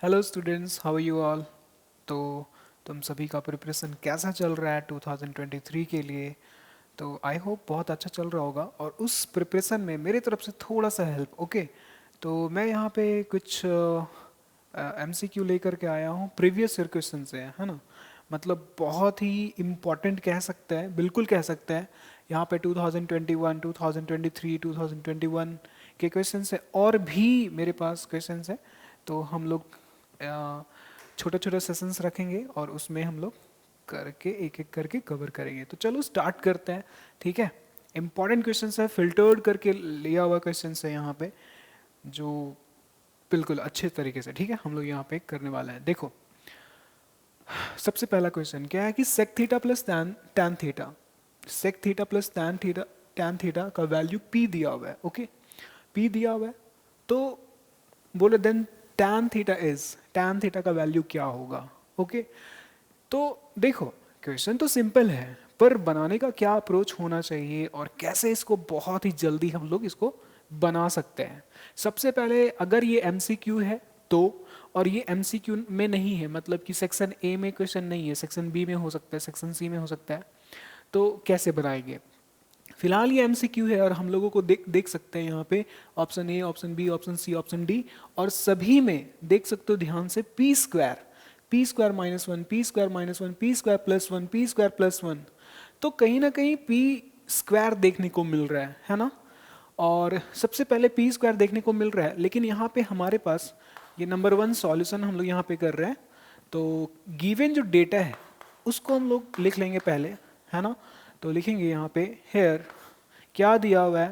Hello students, how are you all. तो तुम सभी का प्रिपरेशन कैसा चल रहा है 2023 के लिए। तो आई होप बहुत अच्छा चल रहा होगा और उस प्रिपरेशन में मेरी तरफ से थोड़ा सा हेल्प। ओके, तो मैं यहाँ पे कुछ एमसीक्यू लेकर के आया हूँ, प्रीवियस ईयर क्वेश्चन से, है ना। मतलब बहुत ही इम्पोर्टेंट कह सकते हैं, बिल्कुल कह सकते हैं। यहाँ पे 2021, 2023, 2021 के क्वेश्चन है और भी मेरे पास क्वेश्चन है। तो हम लोग छोटे छोटे सेशंस रखेंगे और उसमें हम लोग करके एक एक करके कवर करेंगे। तो चलो स्टार्ट करते हैं, ठीक है। इंपॉर्टेंट क्वेश्चन है, फिल्टर्ड करके लिया हुआ क्वेश्चन है यहाँ पे, जो बिल्कुल अच्छे तरीके से, ठीक है, हम लोग यहाँ पे करने वाले हैं। देखो, सबसे पहला क्वेश्चन क्या है कि sec theta plus tan theta, sec theta plus tan theta का वैल्यू पी दिया हुआ है। ओके, पी दिया हुआ है, तो बोले देन टैन थीटा का वैल्यू क्या होगा। ओके, तो देखो, क्वेश्चन तो सिंपल है, पर बनाने का क्या अप्रोच होना चाहिए और कैसे इसको बहुत ही जल्दी हम लोग इसको बना सकते हैं। सबसे पहले, अगर ये एमसीक्यू है तो, और ये एमसीक्यू में नहीं है, मतलब कि सेक्शन ए में क्वेश्चन नहीं है, सेक्शन बी में हो सकता है, सेक्शन सी में हो सकता है, तो कैसे बनाएंगे। फिलहाल ये एमसीक्यू है और हम लोगों को देख देख सकते हैं यहाँ पे option A, option B, option C, option D, और सभी में देख सकते हो ध्यान से P square minus one, P square minus one, P square plus one, P square plus one. तो कहीं ना कहीं पी स्क्वायर देखने को मिल रहा है ना। और सबसे पहले पी स्क्वायर देखने को मिल रहा है, लेकिन यहाँ पे हमारे पास ये नंबर वन सॉल्यूशन हम लोग यहाँ पे कर रहे हैं। तो गिवन जो डेटा है उसको हम लोग लिख लेंगे पहले, है ना। तो लिखेंगे यहाँ पे हेयर क्या दिया हुआ है,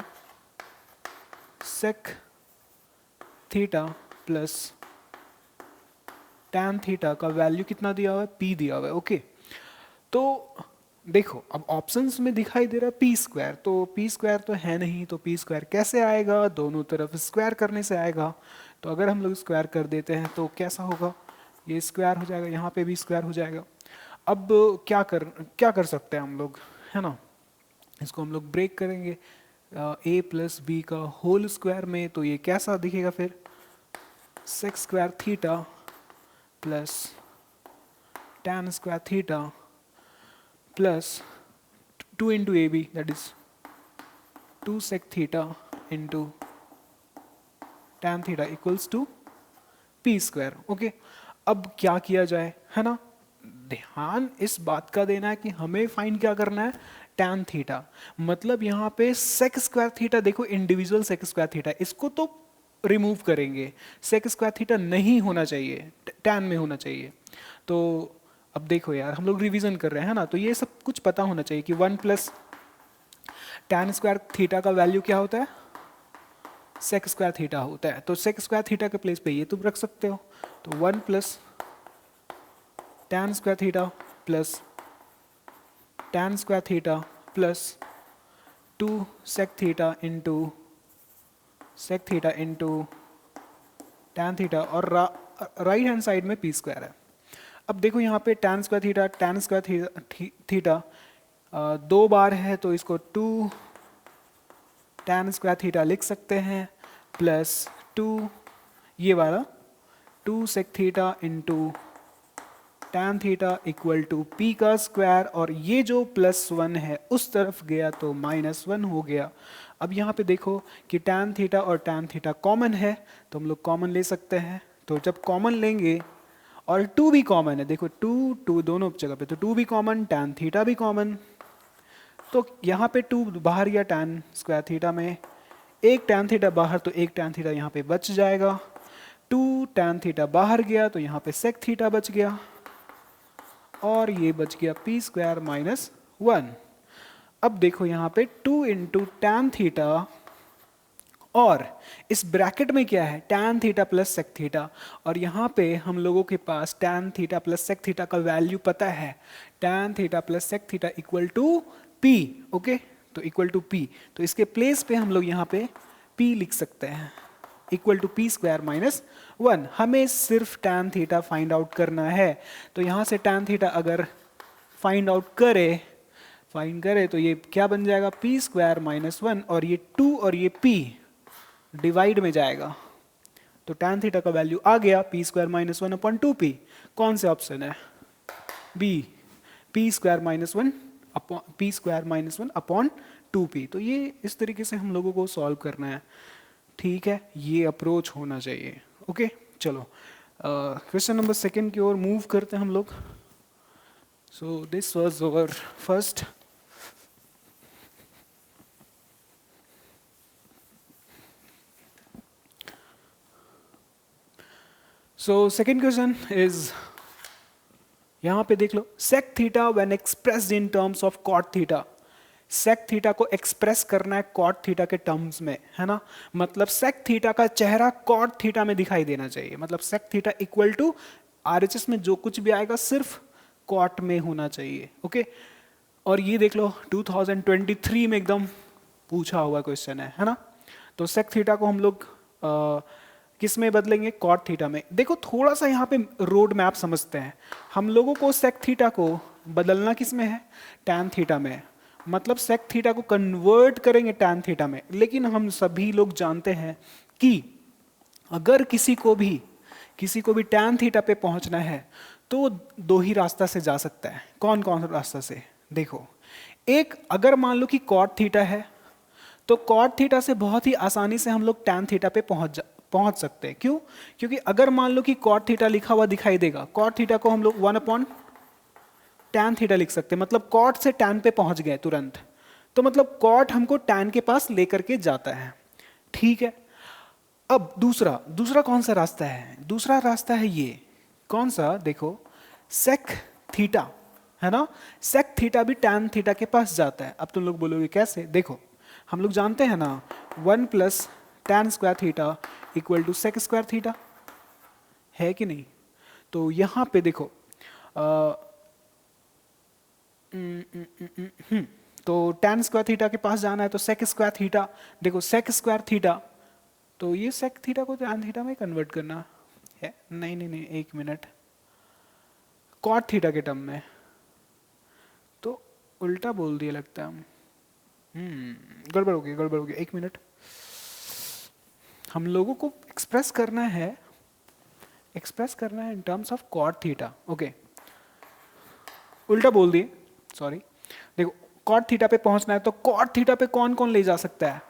sec theta plus tan theta का वैल्यू कितना दिया हुआ है, पी दिया हुआ है। ओके, तो देखो, अब ऑप्शंस में दिखाई दे रहा है पी स्क्वायर, तो पी स्क्वायर तो है नहीं, तो पी स्क्वायर कैसे आएगा, दोनों तरफ स्क्वायर करने से आएगा। तो अगर हम लोग स्क्वायर कर देते हैं तो कैसा होगा, ये स्क्वायर हो जाएगा, यहाँ पे भी स्क्वायर हो जाएगा। अब क्या कर सकते हैं हम लोग, है ना। इसको हम लोग ब्रेक करेंगे ए प्लस बी का होल स्क्वायर में, तो ये कैसा दिखेगा फिर, sec square theta plus tan square theta plus 2 into AB, that is 2 sec theta into tan theta equals to p square। Okay, अब क्या किया जाए, है ना। ध्यान इस बात का देना है कि हमें फाइंड क्या करना है, tan थीटा। मतलब यहाँ पे sec स्क्वायर थीटा, देखो इंडिविजुअल sec स्क्वायर थीटा, इसको तो रिमूव करेंगे, sec स्क्वायर थीटा नहीं होना चाहिए, tan में होना चाहिए। तो अब देखो यार, हम लोग रिवीजन कर रहे हैं ना, तो ये सब कुछ पता होना चाहिए कि 1 प्लस टैन स्क्वायर थीटा का वैल्यू क्या होता है, सेक स्क्वायर थीटा होता है। तो सेक स्क्वायर थीटा के प्लेस पे ये तुम रख सकते हो। तो 1 plus tan square theta plus tan square theta plus 2 sec theta into tan theta, और राइट हैंड साइड में पी स्क्वायर है। अब देखो यहाँ पे टैन स्क्वायर थीटा दो बार है, तो इसको 2 टैन स्क्वायर थीटा लिख सकते हैं प्लस 2 ये वाला 2 sec theta into tan theta equal to P का स्क्वायर, और ये जो प्लस वन है उस तरफ गया तो माइनस वन हो गया। अब यहाँ पे देखो कि टैन थीटा और टैन थीटा कॉमन है, तो हम लोग कॉमन ले सकते हैं। तो जब कॉमन लेंगे और 2 भी कॉमन है, देखो 2 दोनों जगह पे, तो 2 भी कॉमन, टैन थीटा भी कॉमन, तो यहाँ पे 2 बाहर गया टैन स्क्वायर थीटा में, एक टैन थीटा बाहर, तो एक टैन थीटा यहाँ पे बच जाएगा। 2 टैन थीटा बाहर गया तो यहाँ पे सेक थीटा बच गया, और ये बच गया पी स्क्वायर माइनस 1। अब देखो यहाँ पे 2 इंटू टैन थीटा, और इस ब्रैकेट में क्या है, tan theta plus sec theta, और यहाँ पे हम लोगों के पास tan theta plus sec theta का वैल्यू पता है, tan theta plus sec theta equal to P. Okay, तो इक्वल टू पी, तो इसके प्लेस पे हम लोग यहाँ पे पी लिख सकते हैं, equal to P square minus 1। हमें सिर्फ टैन थीटा फाइंड आउट करना है। तो यहाँ से टैन थीटा अगर फाइंड करे तो ये क्या बन जाएगा, पी स्क्वायर माइनस 1, और ये 2 और ये p डिवाइड में जाएगा, तो tan थीटा का वैल्यू आ गया P square minus one upon two P. कौन से ऑप्शन है? B, P square minus one upon two P. तो ये इस तरीके से हम लोगों को सॉल्व करना है, ठीक है, ये अप्रोच होना चाहिए। ओके चलो क्वेश्चन नंबर सेकंड की ओर मूव करते हैं हम लोग। So this was our first. So second question is, यहां पे देख लो, sec theta when expressed in terms of cot theta. sec theta को एक्सप्रेस करना है cot थीटा के टर्म्स में, है ना। मतलब sec थीटा का चेहरा cot थीटा में दिखाई देना चाहिए। मतलब sec theta equal to RHS में जो कुछ भी आएगा सिर्फ cot में होना चाहिए। ओके और ये देख लो 2023 में एकदम पूछा हुआ क्वेश्चन है ना। तो sec थीटा को हम लोग किस में बदलेंगे? cot थीटा में। देखो थोड़ा सा यहाँ पे रोड मैप समझते हैं। हम लोगों को sec थीटा को बदलना किस में है? tan थीटा में। मतलब sec थीटा को कन्वर्ट करेंगे tan थीटा में। लेकिन हम सभी लोग जानते हैं कि अगर किसी को भी tan थीटा पे पहुंचना है तो दो ही रास्ता से जा सकता है। कौन कौन रास्ता से? देखो, एक, अगर मान लो कि cot थीटा है तो cot थीटा से बहुत ही आसानी से हम लोग tan थीटा पे पहुंच सकते हैं। क्यों? क्योंकि अगर मान लो कि cot थीटा लिखा हुआ दिखाई देगा, cot थीटा को हम लोग 1 अपॉन tan थीटा लिख सकते हैं। मतलब cot से tan पे पहुंच गए तुरंत। तो मतलब cot हमको tan के पास लेकर के जाता है, ठीक है। अब दूसरा कौन सा रास्ता है? दूसरा रास्ता है ये, कौन सा? देखो sec थीटा, है ना। sec थीटा भी tan थीटा के पास जाता है। अब तुम लोग बोलोगे कैसे? देखो हम लोग जानते हैं ना 1 plus tan square theta equal to sec square theta, है कि नहीं? तो यहाँ पे देखो तो tan स्क्वायर थीटा के पास जाना है तो sec स्क्वायर थीटा। देखो sec स्क्वायर थीटा, तो ये sec थीटा को tan थीटा में कन्वर्ट करना है। नहीं, एक मिनट, cot थीटा के टर्म में तो उल्टा बोल दिया लगता है। गड़बड़ हो गई, एक मिनट। हम लोगों को एक्सप्रेस करना है इन terms of cot theta. Okay उल्टा बोल दिए, सॉरी। देखो cot थीटा पे पहुंचना है तो cot थीटा पे कौन कौन ले जा सकता है?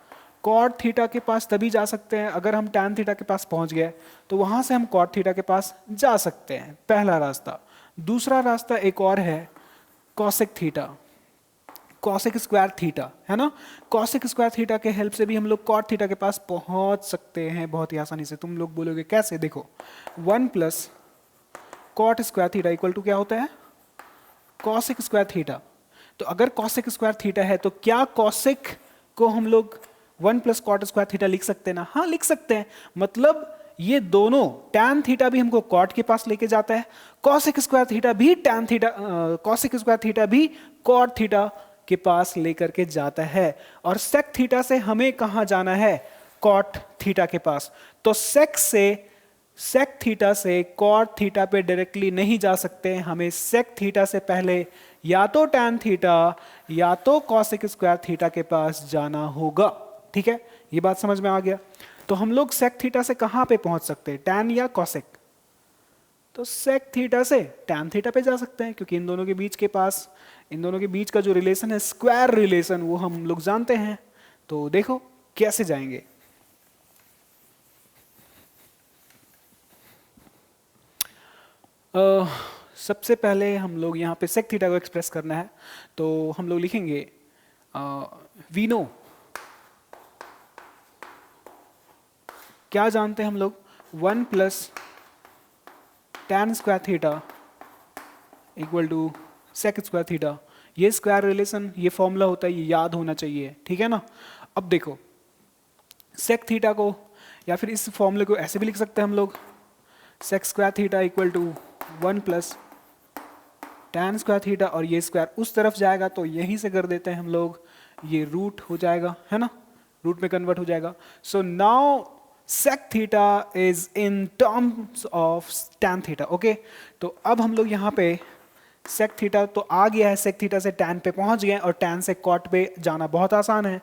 cot थीटा के पास तभी जा सकते हैं अगर हम tan थीटा के पास पहुंच गए, तो वहां से हम cot थीटा के पास जा सकते हैं, पहला रास्ता। दूसरा रास्ता एक और है, cosec theta, cosec square theta, है ना। cosec स्क्वायर थीटा के हेल्प से भी हम लोग cot थीटा के पास पहुंच सकते हैं बहुत ही आसानी से। तुम लोग बोलोगे कैसे? देखो 1 plus cot square theta equal to क्या होता है? cosec square theta. तो अगर cosec स्क्वायर थीटा है तो क्या cosec को हम लोग 1 प्लस cot स्क्वायर थीटा लिख सकते हैं ना? हाँ लिख सकते हैं। मतलब ये दोनों tan थीटा भी हमको cot के पास लेके जाता है, cosec स्क्वायर थीटा भी cosec स्क्वायर थीटा भी cot थीटा के पास लेकर के जाता है। और sec थीटा से हमें कहां जाना है? cot थीटा के पास। तो sec थीटा से cot थीटा पे डायरेक्टली नहीं जा सकते, हमें sec थीटा से पहले या तो tan थीटा या तो cosec स्क्वायर थीटा के पास जाना होगा, ठीक है। ये बात समझ में आ गया। तो हम लोग sec थीटा से कहां पे पहुंच सकते हैं? tan या cosec? तो sec थीटा से tan थीटा पे जा सकते हैं, क्योंकि इन दोनों के बीच का जो रिलेशन है स्क्वायर रिलेशन, वो हम लोग जानते हैं। तो देखो कैसे जाएंगे। सबसे पहले हम लोग यहाँ पे sec थीटा को एक्सप्रेस करना है, तो हम लोग लिखेंगे वी नो, क्या जानते हैं हम लोग? 1 plus tan square theta equal to sec square theta. ये स्क्वायर रिलेशन, ये फॉर्मूला होता है, ये याद होना चाहिए, ठीक है ना। अब देखो sec थीटा को, या फिर इस फॉर्मूले को ऐसे भी लिख सकते हैं हम लोग, sec square theta equal to 1 plus tan square theta, और ये स्क्वायर उस तरफ जाएगा तो यहीं से कर देते हैं हम लोग, ये रूट हो जाएगा, है ना, रूट में कन्वर्ट हो जाएगा। So now sec theta is in terms of tan theta. Okay तो अब हम लोग यहाँ पे sec थीटा तो आ गया है, sec थीटा से tan पे पहुंच गए, और tan से cot पे जाना बहुत आसान है।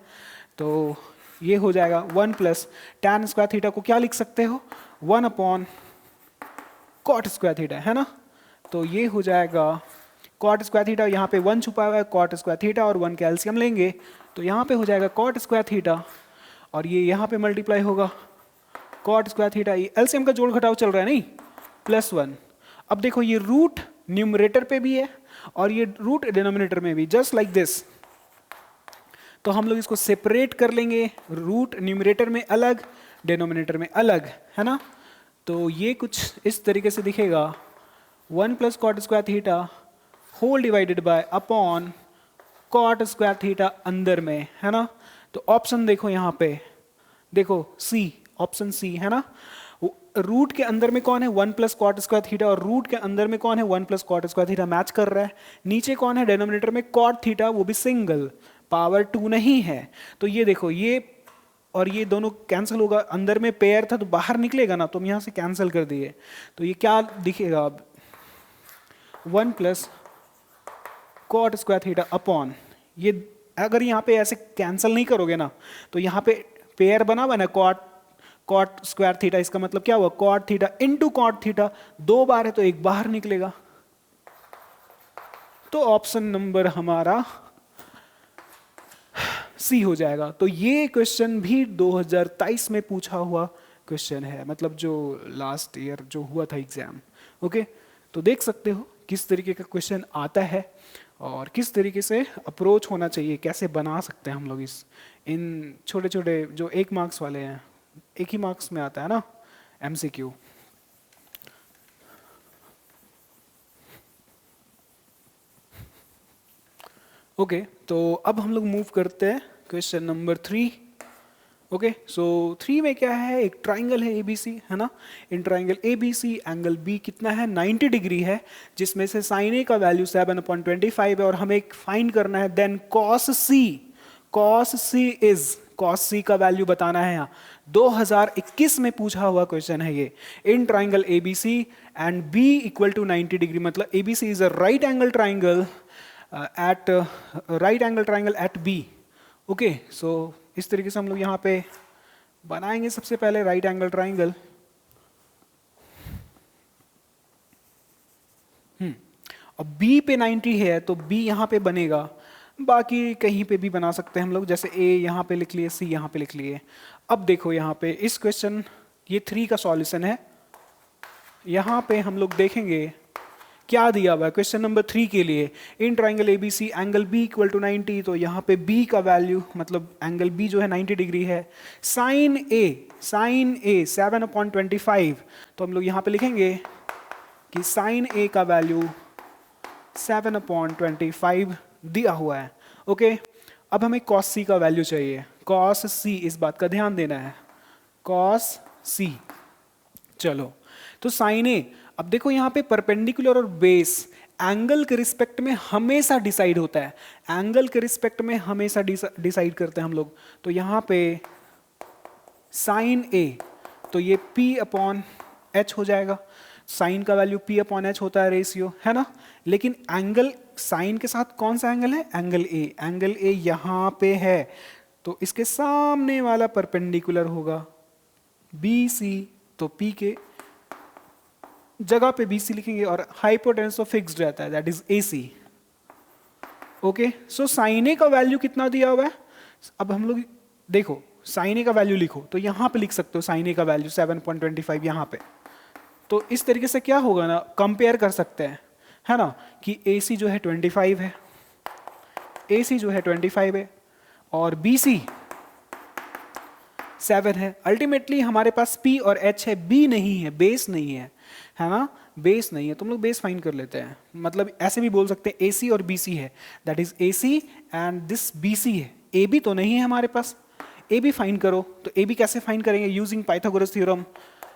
तो ये हो जाएगा 1 प्लस tan स्क्वायर थीटा को क्या लिख सकते हो? 1 अपॉन कॉट स्क्वायर थीटा, है ना। तो ये हो जाएगा कॉट स्क्वायर थीटा, यहाँ पे 1 छुपा हुआ है, कॉट स्क्वायर थीटा और 1 का एलसीएम लेंगे तो यहाँ पे हो जाएगा कॉट स्क्वायर थीटा और ये यहाँ पे मल्टीप्लाई होगा कॉट स्क्वायर थीटा। ये एलसीएम का जोड़ घटाव चल रहा है नहीं, +1। अब देखो ये रूट न्यूमरेटर पे भी है और ये रूट डिनोमिनेटर में भी, जस्ट लाइक दिस। तो हम लोग इसको सेपरेट कर लेंगे, रूट न्यूमरेटर में अलग, डिनोमिनेटर में अलग, है ना। तो ये कुछ इस तरीके से दिखेगा, 1 plus cot square theta whole divided by upon cot square theta अंदर में, है ना। तो ऑप्शन देखो यहाँ पे, देखो सी, ऑप्शन सी, है ना। रूट के अंदर में कौन है 1 प्लस कॉट स्क्वायर थीटा और रूट के अंदर में कौन है 1 plus cot square theta, match कर रहा है। नीचे कौन है डिनोमिनेटर में कॉट थीटा, वो भी सिंगल, पावर 2 नहीं है। तो ये देखो ये और ये दोनों कैंसिल होगा, अंदर में पेयर था तो बाहर निकलेगा ना, तो हम यहाँ से कैंसिल कर दिए। तो ये क्या दिखेगा अब, 1 plus cot square theta upon, ये अगर यहाँ पे ऐसे कैंसिल नहीं करोगे ना तो यहाँ पे पेयर बना हुआ ना कॉट स्क्वायर थीटा, इसका मतलब क्या हुआ cot theta into cot theta, 2 बार है तो एक बाहर निकलेगा। तो ऑप्शन नंबर हमारा सी हो जाएगा। तो ये क्वेश्चन भी 2023 में पूछा हुआ क्वेश्चन है, मतलब जो लास्ट ईयर जो हुआ था एग्जाम। ओके, तो देख सकते हो किस तरीके का क्वेश्चन आता है और किस तरीके से अप्रोच होना चाहिए, कैसे बना सकते हैं हम लोग इस इन छोटे छोटे जो 1 मार्क्स वाले हैं, 1 ही मार्क्स में आता है ना एमसीक्यू। ओके, तो अब हम लोग मूव करते हैं क्वेश्चन नंबर 3। ओके, सो 3 में क्या है, एक ट्राइंगल है एबीसी, है ना। In triangle ABC angle B कितना है 90 डिग्री है, जिसमें से साइन ए का वैल्यू 7/25 है और हमें फाइंड करना है then cos C is, cos C का वैल्यू बताना है। यहाँ 2021 में पूछा हुआ क्वेश्चन है ये। In triangle ABC and B equal to 90 degree, मतलब ABC is a right angle triangle at B. Okay, so इस तरीके से हम लोग यहाँ पे बनाएंगे सबसे पहले राइट एंगल ट्राइंगल। अब B पे 90 है तो B यहाँ पे बनेगा, बाकी कहीं पे भी बना सकते हैं हम लोग, जैसे A यहाँ पे लिख लिए, C यहाँ पे लिख लिए। अब देखो यहाँ पे इस क्वेश्चन, ये 3 का सॉल्यूशन है। यहाँ पे हम लोग देखेंगे क्या दिया हुआ है क्वेश्चन नंबर 3 के लिए। In triangle ABC angle B equal to 90, तो यहाँ पे बी का वैल्यू मतलब एंगल बी जो है 90 डिग्री है। साइन ए 7/25, तो हम लोग यहाँ पे लिखेंगे कि साइन ए का वैल्यू 7/25 दिया हुआ है। ओके, अब हमें कॉस सी का वैल्यू चाहिए। कॉस सी, इस बात का ध्यान देना है, कॉस सी। चलो, तो साइन ए, अब देखो यहाँ पे परपेंडिकुलर और बेस एंगल के रिस्पेक्ट में हमेशा डिसाइड होता है, एंगल के रिस्पेक्ट में हमेशा डिसाइड करते हैं हम लोग। तो यहाँ पे साइन ए, तो ये P/H हो जाएगा, साइन का वैल्यू P/H होता है रेशियो, है ना। लेकिन एंगल साइन के साथ कौन सा एंगल है, एंगल ए यहाँ पे है, तो इसके सामने वाला परपेंडिकुलर होगा BC, तो P के जगह पे BC लिखेंगे और हाइपोटेनस तो फिक्स्ड रहता है, that is AC। Okay, so sine A का वैल्यू कितना दिया हुआ है। अब हम लोग देखो साइन ए का वैल्यू लिखो, तो यहाँ पे लिख सकते हो साइन ए का वैल्यू 7/25 यहाँ पे। तो इस तरीके से क्या होगा ना, कंपेयर कर सकते हैं, है ना, कि AC जो है 25 है, AC जो है 25 है और BC 7 है। अल्टीमेटली हमारे पास P और H है, B नहीं है, बेस नहीं है ना, बेस नहीं है। तो हम लोग बेस फाइंड कर लेते हैं, मतलब ऐसे भी बोल सकते हैं AC और BC है, that is AC and this BC है। AB तो नहीं है हमारे पास, AB फाइंड करो। तो AB कैसे फाइंड करेंगे, यूजिंग पाइथागोरस थ्योरम।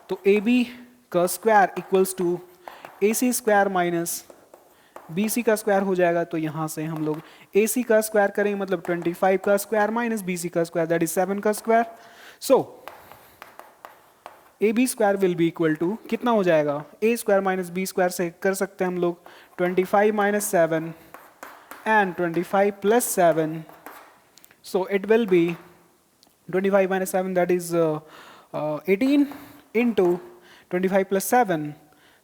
तो AB का square equals to AC square minus BC का स्क्वायर हो जाएगा। तो यहाँ से हम लोग AC का स्क्वायर करेंगे, मतलब 25 का स्क्वायर माइनस BC का स्क्वायर, दैट इज 7 का square. So AB square will be equal to कितना हो जाएगा, A square minus B square से कर सकते हैं हम लोग 25 minus 7 and 25 plus 7, so it will be 25 minus 7, that is 18 into 25 plus 7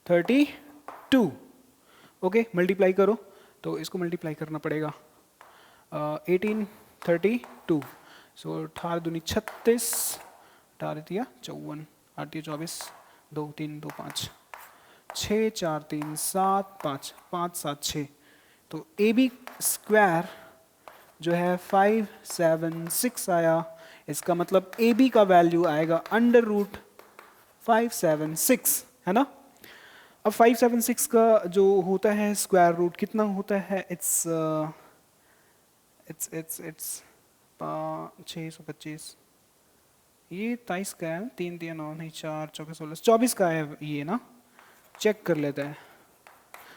32। Okay, multiply करो तो इसको मल्टीप्लाई करना पड़ेगा 18 32। सो 18 दूनी 36, 18 तिया 54, 8 तिया 24, 2 3 2 5, 6 4 3 7 5, 5 7 6। तो ए बी स्क्वायर जो है 576 आया। इसका मतलब ए बी का वैल्यू आएगा अंडर रूट 576, है ना। अब 576 का जो होता है स्क्वायर रूट कितना होता है, इट्स 625। ये 23 का है, 3 3 9 नहीं 4 4 16 24 का है ये ना, चेक कर लेते हैं।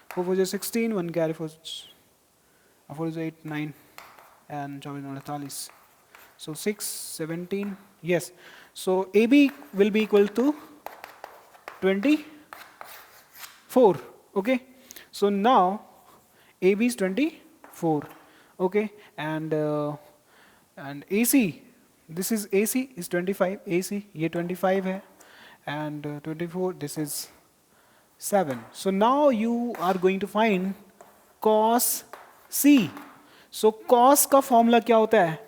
4 4 16, 1 carry 4 4 8 9 and 24 48. So 6 17, yes. So AB will be equal to 24. Okay, so now AB is 24. Okay, and AC, this is AC is 25, AC ये 25 है, and 24 this is 7. So now you are going to find cos C. So cos का formula क्या होता है,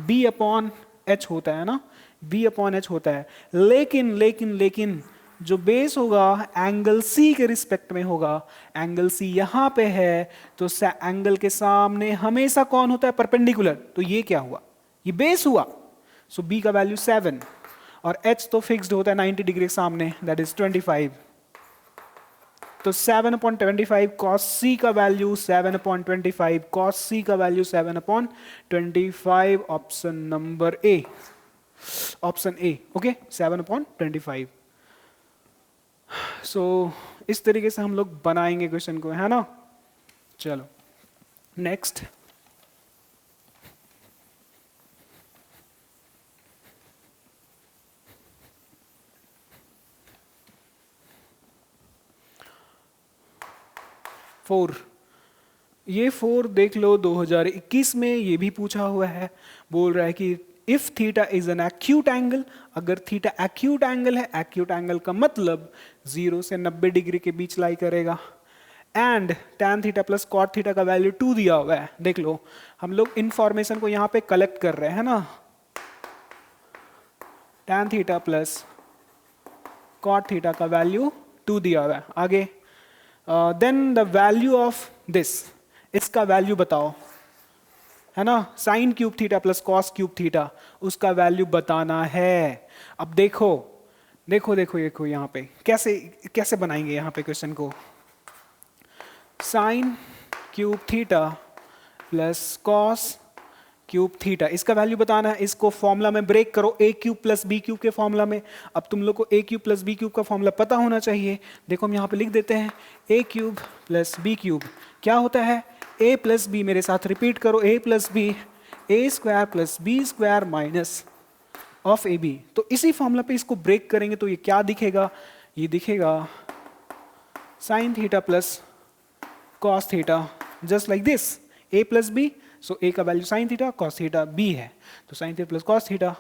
B upon H होता है ना, B upon H होता है। लेकिन लेकिन लेकिन जो बेस होगा एंगल C के रिस्पेक्ट में होगा, एंगल C यहां पे है, तो एंगल के सामने हमेशा कौन होता है, परपेंडिकुलर। तो ये क्या हुआ, ये बेस हुआ। सो B का वैल्यू 7 और H तो फिक्स्ड होता है 90 डिग्री के सामने, दैट इज 25। तो 7/25 cos C का वैल्यू 7/25, cos C का value 7/25, option number A, option A. Okay, 7/25। सो इस तरीके से हम लोग बनाएंगे क्वेश्चन को, है ना। चलो नेक्स्ट, फोर। ये 4 देख लो, 2021 में ये भी पूछा हुआ है। बोल रहा है कि if theta is an acute angle, अगर थीटा एक्यूट एंगल है, एक्यूट एंगल का मतलब 0 से 90 डिग्री के बीच लाई करेगा, and tan theta plus cot theta का वैल्यू 2 दिया हुआ है। देख लो, हम लोग इंफॉर्मेशन को यहाँ पे कलेक्ट कर रहे हैं ना, tan theta plus cot theta का वैल्यू 2 दिया हुआ है। आगे then the value of this, इसका वैल्यू बताओ, है ना, sine cube theta plus cos cube theta, उसका वैल्यू बताना है। अब देखो देखो देखो देखो यहाँ पे कैसे कैसे बनाएंगे यहाँ पे क्वेश्चन को। Sign cube theta plus cos cube theta, इसका वैल्यू बताना है। इसको फॉर्मूला में ब्रेक करो, ए क्यूब प्लस बी क्यूब के फॉर्मूला में। अब तुम लोग को ए क्यूब प्लस बी क्यूब का फॉर्मूला पता होना चाहिए। देखो हम यहाँ पे लिख देते हैं, ए क्यूब प्लस बी क्यूब क्या होता है, ए प्लस बी, मेरे साथ रिपीट करो, A plus B, A square plus B square minus of A B. तो इसी फॉर्मूला पे इसको ब्रेक करेंगे तो ये क्या दिखेगा, ये दिखेगा sine theta plus cos theta, just like this, A plus B. So A का value sine theta, cos theta B है, तो sine theta plus cos theta,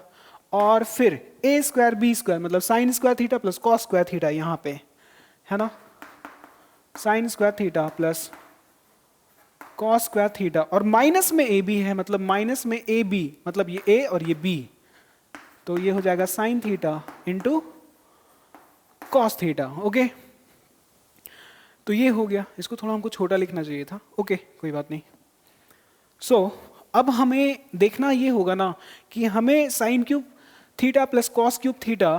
और फिर ए स्क्वायर बी स्क्वायर मतलब sine square theta plus cos square theta यहाँ पे, है ना, sine square theta plus cos square theta, और माइनस में ए बी है, मतलब माइनस में ए बी, मतलब ये ए और ये बी, तो ये हो जाएगा sign theta into cos theta. Okay, तो ये हो गया। इसको थोड़ा हमको छोटा लिखना चाहिए था, ओके कोई बात नहीं। सो अब हमें देखना ये होगा ना कि हमें sign cube theta plus cos cube theta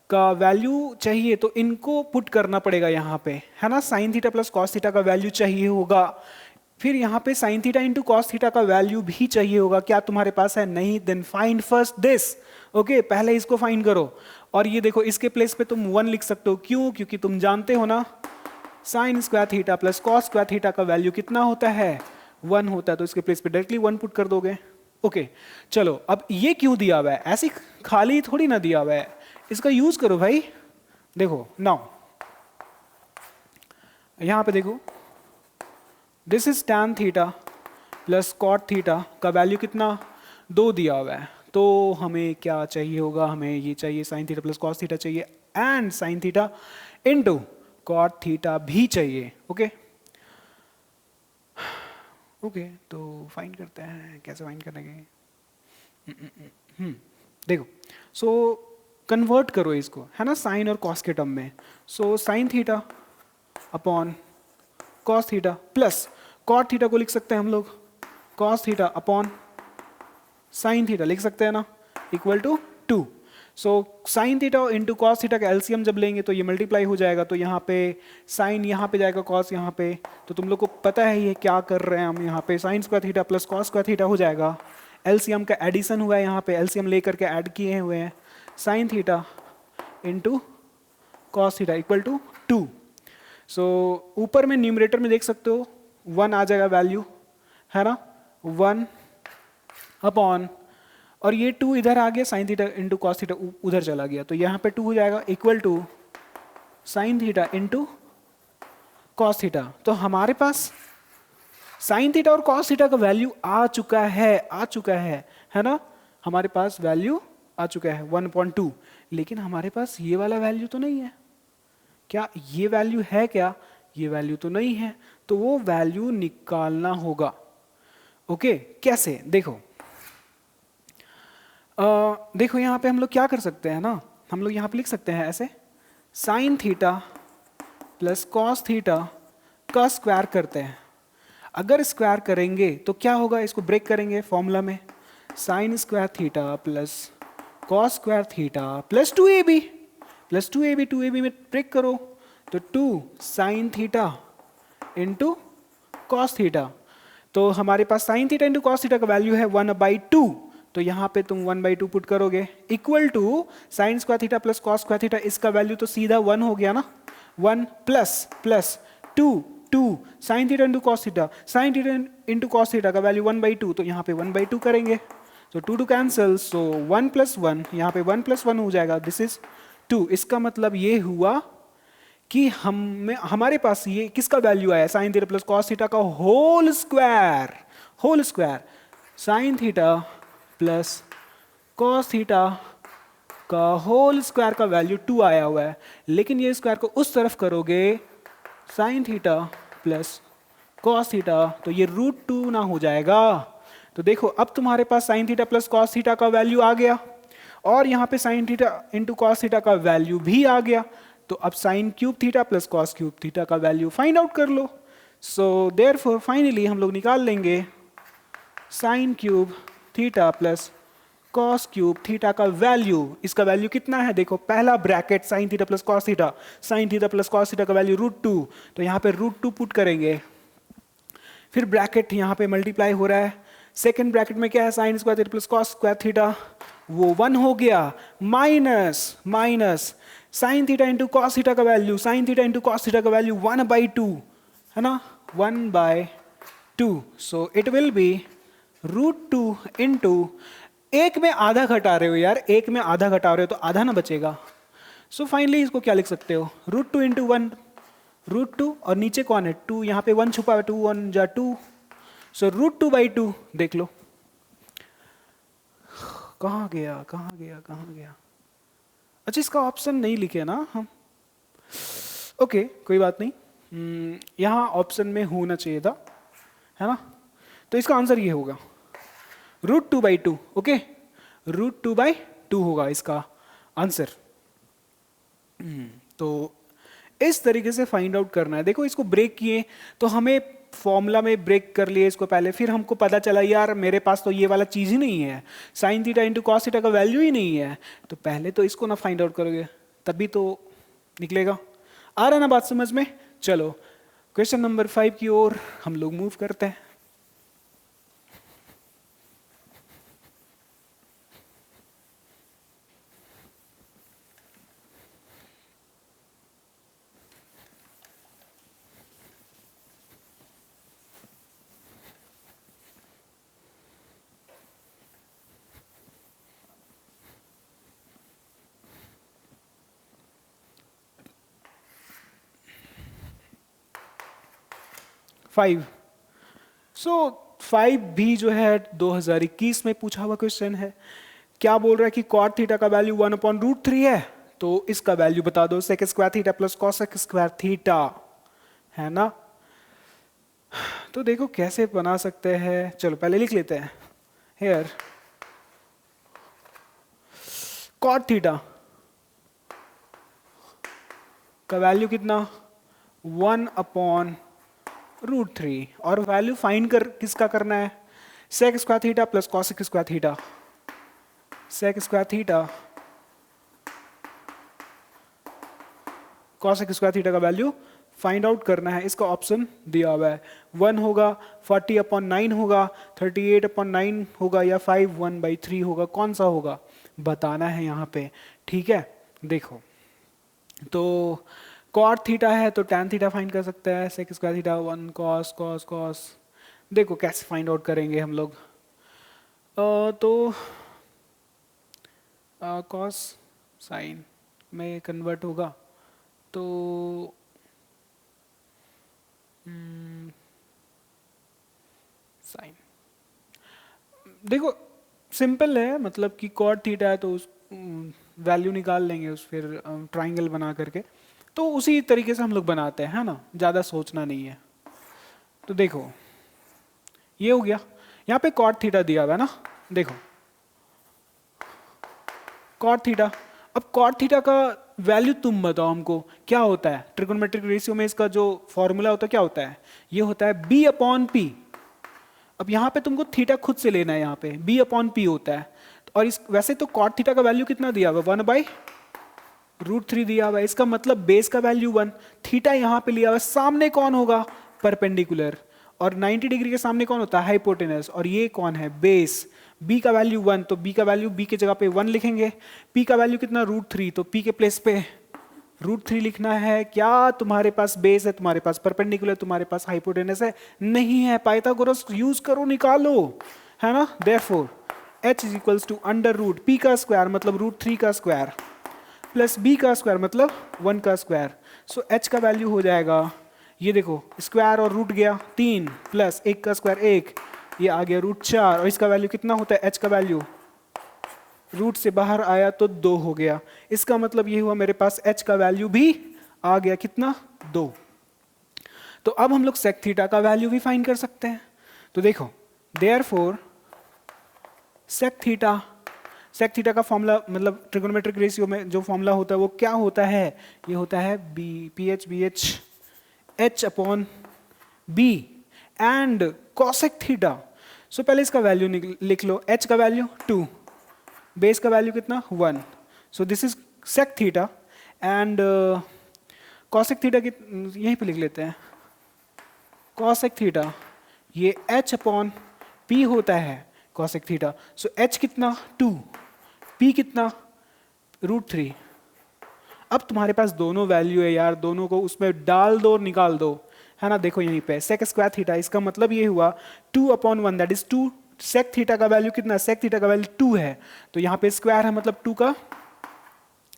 का वैल्यू चाहिए, तो इनको पुट करना पड़ेगा यहाँ पे, है ना। Sine theta plus cos theta का वैल्यू चाहिए होगा, फिर यहाँ पे sine theta into cos theta का वैल्यू भी चाहिए होगा। क्या तुम्हारे पास है, नहीं, then find first this. Okay, पहले इसको फाइंड करो, और ये देखो इसके प्लेस पे तुम 1 लिख सकते हो। क्यों, क्योंकि तुम जानते हो ना sine square theta plus cos square theta का वैल्यू कितना होता है, 1 होता है, तो इसके प्लेस पे डायरेक्टली 1 पुट कर दोगे। ओके, चलो अब ये क्यों दिया हुआ है, ऐसी खाली थोड़ी ना दिया हुआ है, इसका यूज करो भाई। देखो नाउ यहां पे देखो, this is tan theta plus cot theta का वैल्यू कितना, 2 दिया हुआ है, तो हमें क्या चाहिए होगा, हमें ये चाहिए sine theta plus cos theta चाहिए। And sine theta into cot theta भी चाहिए। ओके ओके, तो फाइंड करते हैं, कैसे फाइंड करेंगे? देखो, सो कन्वर्ट करो इसको, है ना, साइन और कॉस के टर्म में। So sine theta upon cos theta plus cot theta को लिख सकते हैं हम लोग cos theta upon sine theta लिख सकते हैं ना, equal to 2। So sine theta into cos theta का एलसीएम जब लेंगे तो ये मल्टीप्लाई हो जाएगा, तो यहाँ पे साइन यहाँ पे जाएगा, कॉस यहाँ पे, तो तुम लोग को पता है ये क्या कर रहे हैं हम, यहाँ पे sign square theta plus cos square theta हो जाएगा, एलसीएम का एडिशन हुआ है, यहाँ पे एलसीएम लेकर के ऐड किए हुए हैं, sine theta into cos theta equal to 2। So ऊपर में न्यूमरेटर में देख सकते हो 1 आ जाएगा वैल्यू, है ना, 1 अपॉन, और ये 2 इधर आ गया, sine theta into cos theta उधर चला गया, तो यहाँ पे 2 हो जाएगा equal to sine theta into cos theta. तो हमारे पास साइन थीटा और कॉस थीटा का वैल्यू आ चुका है ना, हमारे पास वैल्यू आ चुका है 1/2, लेकिन हमारे पास ये वाला वैल्यू तो नहीं है। क्या ये वैल्यू है? क्या ये वैल्यू तो नहीं है, तो वो वैल्यू निकालना होगा। ओके, कैसे? देखो देखो यहाँ पे हम लोग क्या कर सकते हैं ना, हम लोग यहाँ पे लिख सकते हैं ऐसे, sign theta plus cos theta का स्क्वायर करते हैं। अगर स्क्वायर करेंगे तो क्या होगा, इसको ब्रेक करेंगे फॉर्मूला में, sine square theta plus cos square theta plus 2ab plus 2ab, 2ab में ब्रेक करो तो 2 sine theta into cos theta. तो हमारे पास sine theta into cos theta का वैल्यू है 1/2, तो यहाँ पे तुम 1/2 पुट करोगे equal to sine square theta plus cos square theta, इसका वैल्यू तो सीधा 1 हो गया ना, 1 plus plus 2 sine theta into cos theta, sign theta into cos theta का वैल्यू 1/2, तो यहाँ पे 1/2 करेंगे, तो 2 कैंसिल, सो 1 + 1, यहाँ पे 1 + 1 हो जाएगा, दिस इज 2। इसका मतलब ये हुआ कि हमारे पास ये किसका वैल्यू आया, sine theta plus cos theta का whole square, sine theta plus cos theta का होल स्क्वायर का वैल्यू 2 आया हुआ है, लेकिन ये स्क्वायर को उस तरफ करोगे sign theta plus cos theta, तो ये √2 ना हो जाएगा। तो देखो अब तुम्हारे पास sine theta plus cos theta का वैल्यू आ गया, और यहाँ पे sine theta into cos theta का वैल्यू भी आ गया, तो अब sine cube theta plus cos cube theta का वैल्यू फाइंड आउट कर लो। सो देयरफॉर फाइनली हम लोग निकाल लेंगे sine cube theta plus cos cube theta का वैल्यू, इसका वैल्यू कितना है, देखो पहला bracket sine theta plus cos theta, sign theta plus cos theta का वैल्यू √2, तो यहाँ पे √2 पुट करेंगे, फिर ब्रैकेट यहाँ पे मल्टीप्लाई हो रहा है, सेकंड ब्रैकेट में क्या है, sine square theta plus cos square theta, वो 1 हो गया, minus sine theta into cos theta का value, sine theta into cos theta का वैल्यू 1/2 है ना, 1/2, so it will be √2 into, एक में आधा घटा रहे हो यार, एक में आधा घटा रहे हो तो आधा ना बचेगा, सो फाइनली इसको क्या लिख सकते हो, √2 इंटू 1, √2, और नीचे कौन है 2, यहाँ पे 1 छुपा है, 2 1 जा 2, सो √2/2 देख लो, कहाँ गया, अच्छा इसका ऑप्शन नहीं लिखे ना हम, ओके कोई बात नहीं, यहाँ ऑप्शन में होना चाहिए था, है ना, तो इसका आंसर ये होगा √2/2, ओके, √2/2 होगा इसका आंसर। तो इस तरीके से फाइंड आउट करना है। देखो इसको ब्रेक किए तो हमें फॉर्मूला में ब्रेक कर लिए इसको पहले, फिर हमको पता चला यार मेरे पास तो ये वाला चीज़ ही नहीं है, sign theta into cos theta का वैल्यू ही नहीं है, तो पहले तो इसको ना फाइंड आउट करोगे तभी तो निकलेगा। आ रहा ना बात समझ में? चलो क्वेश्चन नंबर 5 की ओर हम लोग मूव करते हैं। फाइव, सो 5 भी जो है 2021 में पूछा हुआ क्वेश्चन है। क्या बोल रहा है कि कॉट थीटा का वैल्यू 1/√3 है, तो इसका वैल्यू बता दो, sec square theta plus cosec square theta, है ना। तो देखो कैसे बना सकते हैं, चलो पहले लिख लेते हैं। हेयर कॉट थीटा का वैल्यू कितना, 1/√3, और वैल्यू फाइंड कर किसका करना है, sec square theta plus cosec square theta. Sec square theta cosec square theta का वैल्यू फाइंड आउट करना है। इसका ऑप्शन दिया हुआ है, 1 होगा, 40/9 होगा, 38/9 होगा, या 5 1/3 होगा, कौन सा होगा बताना है यहाँ पे। ठीक है, देखो तो कॉट थीटा है तो टैन थीटा फाइंड कर सकते हैं, sec square theta 1 cos cos cos. देखो कैसे फाइंड आउट करेंगे हम लोग, तो कॉस साइन में कन्वर्ट होगा, तो साइन, देखो सिंपल है, मतलब कि कॉट थीटा है तो उस वैल्यू निकाल लेंगे उस, फिर ट्राइंगल बना करके, तो उसी तरीके से हम लोग बनाते हैं, है ना, ज़्यादा सोचना नहीं है। तो देखो ये हो गया, यहाँ पे कॉट थीटा दिया हुआ है ना, देखो कॉट थीटा। अब कॉट थीटा का वैल्यू तुम बताओ हमको क्या होता है, ट्रिगोनोमेट्रिक रेशियो में इसका जो फॉर्मूला होता है क्या होता है, ये होता है b/p। अब यहाँ पे तुमको थीटा खुद से लेना है, यहाँ पे b/p होता है, और इस वैसे तो कॉट थीटा का वैल्यू कितना दिया हुआ, 1/√3 दिया हुआ है, इसका मतलब बेस का वैल्यू 1, थीटा यहाँ पे लिया हुआ है, सामने कौन होगा, परपेंडिकुलर, और 90 डिग्री के सामने कौन होता है, हाइपोटेनस, और ये कौन है, बेस। b का वैल्यू 1, तो b का वैल्यू b के जगह पे 1 लिखेंगे, p का वैल्यू कितना, √3, तो p के प्लेस पे √3 लिखना है। क्या तुम्हारे पास बेस है, तुम्हारे पास परपेंडिकुलर, तुम्हारे पास हाइपोटेनस है, नहीं है, पाइथागोरस यूज करो, निकालो, है ना। Therefore h is equals to under root p का स्क्वायर मतलब √3 का स्क्वायर प्लस b का स्क्वायर मतलब 1 का स्क्वायर। सो h का वैल्यू हो जाएगा, ये देखो स्क्वायर और रूट गया 3 प्लस 1 का स्क्वायर 1, ये आ गया √4, और इसका वैल्यू कितना होता है, h का वैल्यू रूट से बाहर आया तो 2 हो गया। इसका मतलब ये हुआ मेरे पास h का वैल्यू भी आ गया कितना, 2। तो अब हम लोग सेक थीटा का वैल्यू भी फाइंड कर सकते हैं। तो देखो देयरफॉर सेक थीटा का फॉर्मूला, मतलब ट्रिगोनोमेट्रिक रेशियो में जो फॉर्मूला होता है वो क्या होता है, ये होता है BH H/b and cosec theta. So पहले इसका वैल्यू लिख लो, h का वैल्यू 2, बेस का वैल्यू कितना 1, so this is sec theta, and cosec theta यहीं पे लिख लेते हैं, कॉसेक थीटा ये h/p होता है कॉसेक थीटा। सो h कितना 2, p कितना √3। अब तुम्हारे पास दोनों वैल्यू है यार, दोनों को उसमें डाल दो और निकाल दो, है ना। देखो यहीं पे सेक स्क्वायर थीटा, इसका मतलब ये हुआ 2/1 दैट इज 2। सेक थीटा का वैल्यू कितना, सेक थीटा का वैल्यू 2 है, तो यहाँ पे स्क्वायर है मतलब 2 का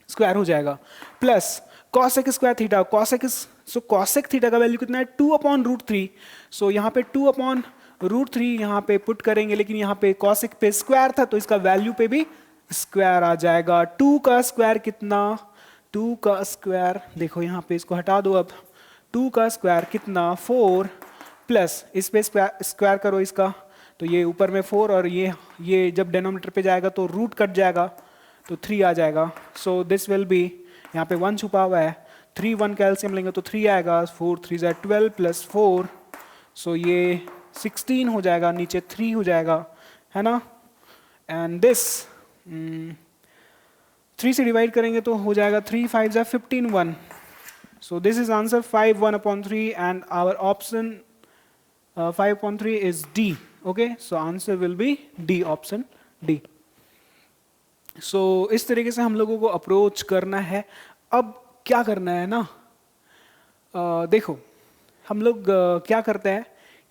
स्क्वायर हो जाएगा, plus cosec square theta, cosec theta का वैल्यू कितना है 2/√3। सो यहाँ पे 2/√3 यहाँ पे पुट करेंगे, लेकिन यहाँ पे कॉसेक पे स्क्वायर था तो इसका वैल्यू पे भी स्क्वायर आ जाएगा। 2 का स्क्वायर कितना, 2 का स्क्वायर देखो यहाँ पे इसको हटा दो, अब 2 का स्क्वायर कितना 4, प्लस इस पे स्क्वायर करो इसका, तो ये ऊपर में 4 और ये जब डिनोमिनेटर पे जाएगा तो रूट कट जाएगा तो 3 आ जाएगा। सो दिस विल बी, यहाँ पे 1 छुपा हुआ है, 3 1 कैल्शियम लेंगे तो 3 आएगा, 4 3 12 प्लस 4, सो ये 16 हो जाएगा, नीचे 3 हो जाएगा, है ना। एंड दिस 3 से डिवाइड करेंगे तो हो जाएगा 3 5 15 1। So this is answer 5 1/3 and our option 5/3 is D। Okay, so answer will be D, option D। सो इस तरीके से हम लोगों को अप्रोच करना है। अब क्या करना है ना, देखो हम लोग क्या करते हैं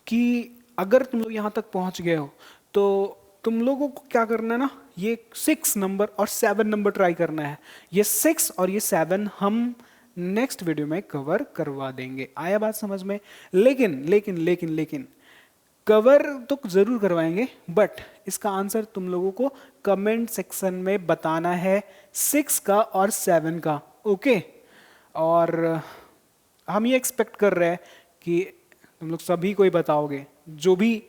कि अगर तुम लोग यहाँ तक पहुँच गए हो तो तुम लोगों को क्या करना है ना, ये 6 नंबर और 7 नंबर ट्राई करना है। ये 6 और ये 7 हम नेक्स्ट वीडियो में कवर करवा देंगे। आया बात समझ में? लेकिन लेकिन लेकिन लेकिन कवर तो ज़रूर करवाएंगे, बट इसका आंसर तुम लोगों को कमेंट सेक्शन में बताना है, 6 का और 7 का। ओके, और हम ये एक्सपेक्ट कर रहे हैं कि तुम लोग सभी को ही बताओगे, जो भी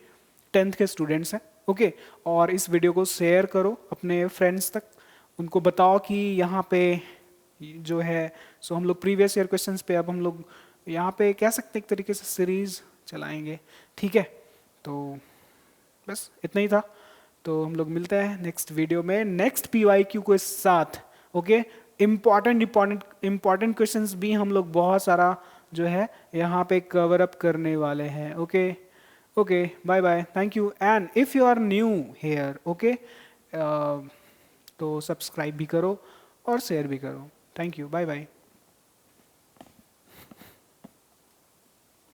10th के स्टूडेंट्स हैं। ओके, और इस वीडियो को शेयर करो अपने फ्रेंड्स तक, उनको बताओ कि यहाँ पे जो है सो हम लोग प्रीवियस ईयर क्वेश्चंस पे अब हम लोग यहाँ पे कह सकते हैं एक तरीके से सीरीज चलाएंगे। ठीक है, तो बस इतना ही था। तो हम लोग मिलते हैं नेक्स्ट वीडियो में नेक्स्ट पीवाईक्यू के साथ। ओके, इम्पॉर्टेंट क्वेश्चंस भी हम लोग बहुत सारा जो है यहाँ पे कवर अप करने वाले हैं। Okay, okay, bye bye, thank you. And if you are new here, okay, तो सब्सक्राइब भी करो और शेयर भी करो। Thank you, bye bye.